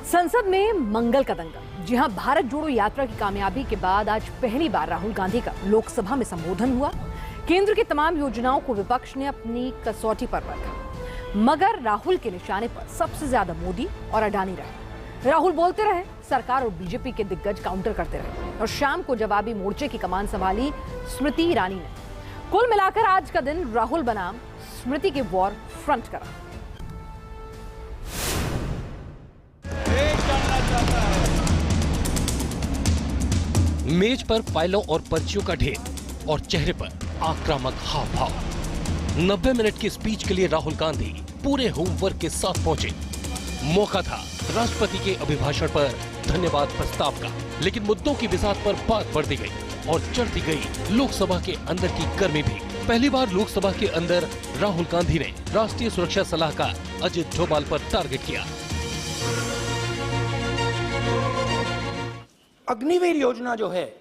संसद में मंगल का दंगल। जी हां, भारत जोड़ो यात्रा की कामयाबी के बाद आज पहली बार राहुल गांधी का लोकसभा में संबोधन हुआ। केंद्र की तमाम योजनाओं को विपक्ष ने अपनी कसौटी पर रखा, मगर राहुल के निशाने पर सबसे ज्यादा मोदी और अडानी रहे। राहुल बोलते रहे, सरकार और बीजेपी के दिग्गज काउंटर करते रहे और शाम को जवाबी मोर्चे की कमान संभाली स्मृति ईरानी ने। कुल मिलाकर आज का दिन राहुल बनाम स्मृति के वॉर फ्रंट करा। मेज पर फाइलों और पर्चियों का ढेर और चेहरे पर आक्रामक हाव भाव। 90 मिनट की स्पीच के लिए राहुल गांधी पूरे होमवर्क के साथ पहुंचे। मौका था राष्ट्रपति के अभिभाषण पर धन्यवाद प्रस्ताव का, लेकिन मुद्दों की बिसात पर बात बढ़ती गई और चढ़ती गई लोकसभा के अंदर की गर्मी भी। पहली बार लोकसभा के अंदर राहुल गांधी ने राष्ट्रीय सुरक्षा सलाहकार अजित डोभाल पर टारगेट किया। अग्निवीर योजना जो है,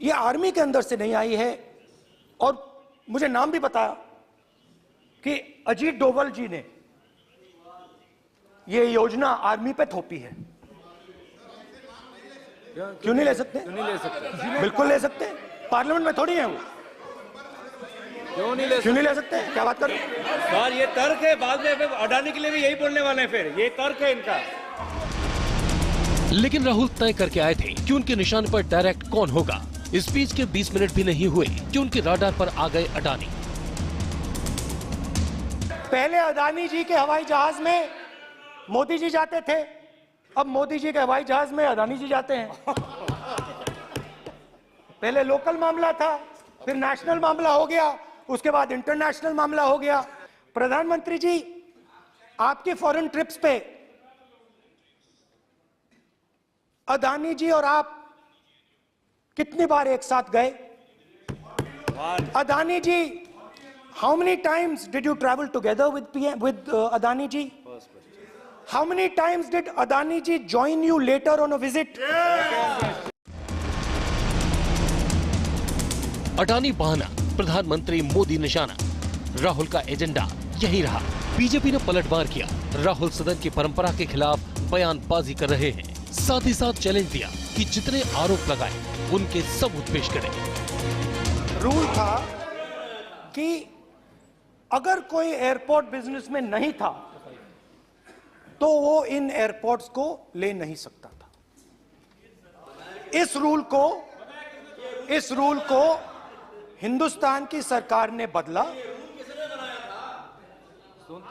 ये आर्मी के अंदर से नहीं आई है और मुझे नाम भी बताया कि अजीत डोभाल जी ने ये योजना आर्मी पे थोपी है। क्यों नहीं ले सकते? क्यों नहीं ले सकते? बिल्कुल ले सकते। पार्लियामेंट में थोड़ी है वो। क्यों नहीं ले सकते? क्या बात कर रहे हैं सर? ये तर्क है, बाद में अडानी के लिए भी यही बोलने वाले हैं। फिर ये तर्क है इनका। लेकिन राहुल तय करके आए थे कि उनके निशान पर डायरेक्ट कौन होगा। स्पीच के 20 मिनट भी नहीं हुए कि उनके राडार पर आ गए अडानी। पहले अडानी जी के हवाई जहाज में मोदी जी जाते थे, अब मोदी जी के हवाई जहाज में अडानी जी जाते हैं। पहले लोकल मामला था, फिर नेशनल मामला हो गया, उसके बाद इंटरनेशनल मामला हो गया। प्रधानमंत्री जी, आपकी फॉरेन ट्रिप्स पे अडानी जी और आप कितनी बार एक साथ गए? Adani ji, how many times did you travel together with Adani ji? How many times did Adani ji join you later on a visit? Adani बहाना, प्रधानमंत्री मोदी निशाना। राहुल का एजेंडा यही रहा। बीजेपी ने पलटवार किया। राहुल सदन की परंपरा के खिलाफ बयानबाजी कर रहे हैं। साथ ही साथ चैलेंज दिया कि जितने आरोप लगाए उनके सबूत पेश करें। रूल था कि अगर कोई एयरपोर्ट बिजनेस में नहीं था तो वो इन एयरपोर्ट्स को ले नहीं सकता था। इस रूल को हिंदुस्तान की सरकार ने बदला।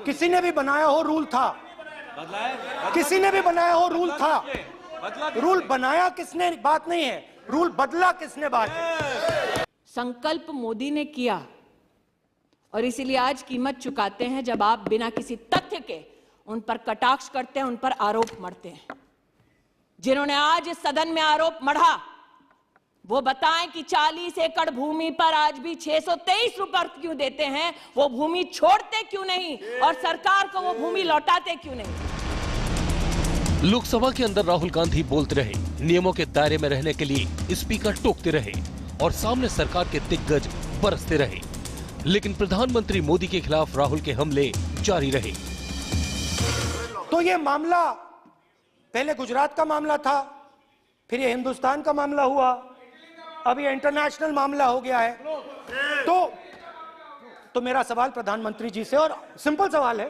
किसी ने भी बनाया हो रूल था, किसी ने भी बनाया हो रूल था। रूल बनाया किसने बात नहीं है, रूल बदला किसने बात है। संकल्प मोदी ने किया और इसीलिए आज कीमत चुकाते हैं जब आप बिना किसी तथ्य के उन पर कटाक्ष करते हैं, उन पर आरोप मढ़ते हैं। जिन्होंने आज इस सदन में आरोप मढ़ा वो बताएं कि 40 एकड़ भूमि पर आज भी 623 रुपए क्यों देते हैं, वो भूमि छोड़ते क्यों नहीं और सरकार को वो भूमि लौटाते क्यों नहीं। लोकसभा के अंदर राहुल गांधी बोलते रहे, नियमों के दायरे में रहने के लिए स्पीकर टोकते रहे और सामने सरकार के दिग्गज बरसते रहे। लेकिन प्रधानमंत्री मोदी के खिलाफ राहुल के हमले जारी रहे। तो ये मामला पहले गुजरात का मामला था, फिर ये हिंदुस्तान का मामला हुआ, अब ये इंटरनेशनल मामला हो गया है। तो मेरा सवाल प्रधानमंत्री जी से, और सिंपल सवाल है,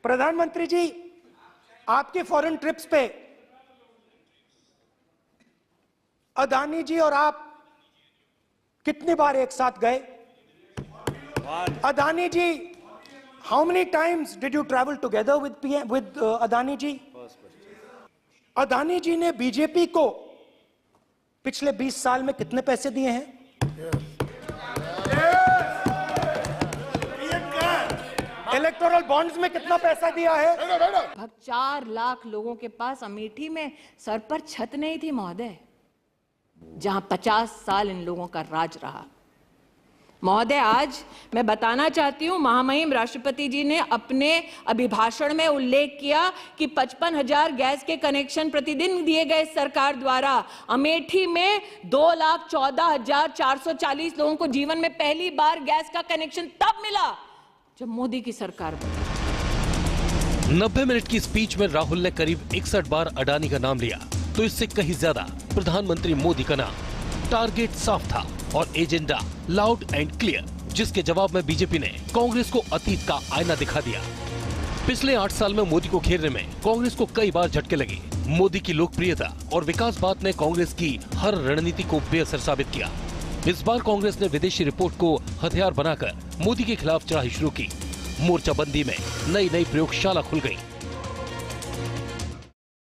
प्रधानमंत्री जी, आपकी फॉरेन ट्रिप्स पे अडानी जी और आप कितनी बार एक साथ गए? Adani ji, how many times did you travel together with Adani ji? Adani ji ने बीजेपी को पिछले 20 साल में कितने पैसे दिए हैं? इलेक्टोरल बॉन्ड्स में कितना पैसा दिया है? लगभग 4 लाख लोगों के पास अमेठी में सर पर छत नहीं थी महोदय, जहां 50 साल इन लोगों का राज रहा। महोदय, आज मैं बताना चाहती हूं, महामहिम राष्ट्रपति जी ने अपने अभिभाषण में उल्लेख किया कि 55,000 गैस के कनेक्शन प्रतिदिन दिए गए सरकार द्वारा। अमेठी में 2,14,440 लोगों को जीवन में पहली बार गैस का कनेक्शन तब मिला जब मोदी की सरकार बनी। 90 मिनट की स्पीच में राहुल ने करीब 61 बार अडानी का नाम लिया, तो इससे कहीं ज्यादा प्रधानमंत्री मोदी का नाम। टारगेट साफ था और एजेंडा लाउड एंड क्लियर, जिसके जवाब में बीजेपी ने कांग्रेस को अतीत का आईना दिखा दिया। पिछले 8 साल में मोदी को घेरने में कांग्रेस को कई बार झटके लगे। मोदी की लोकप्रियता और विकासवाद ने कांग्रेस की हर रणनीति को बेअसर साबित किया। इस बार कांग्रेस ने विदेशी रिपोर्ट को हथियार बनाकर मोदी के खिलाफ चढ़ाई शुरू की। मोर्चाबंदी में नई नई प्रयोगशाला खुल गई।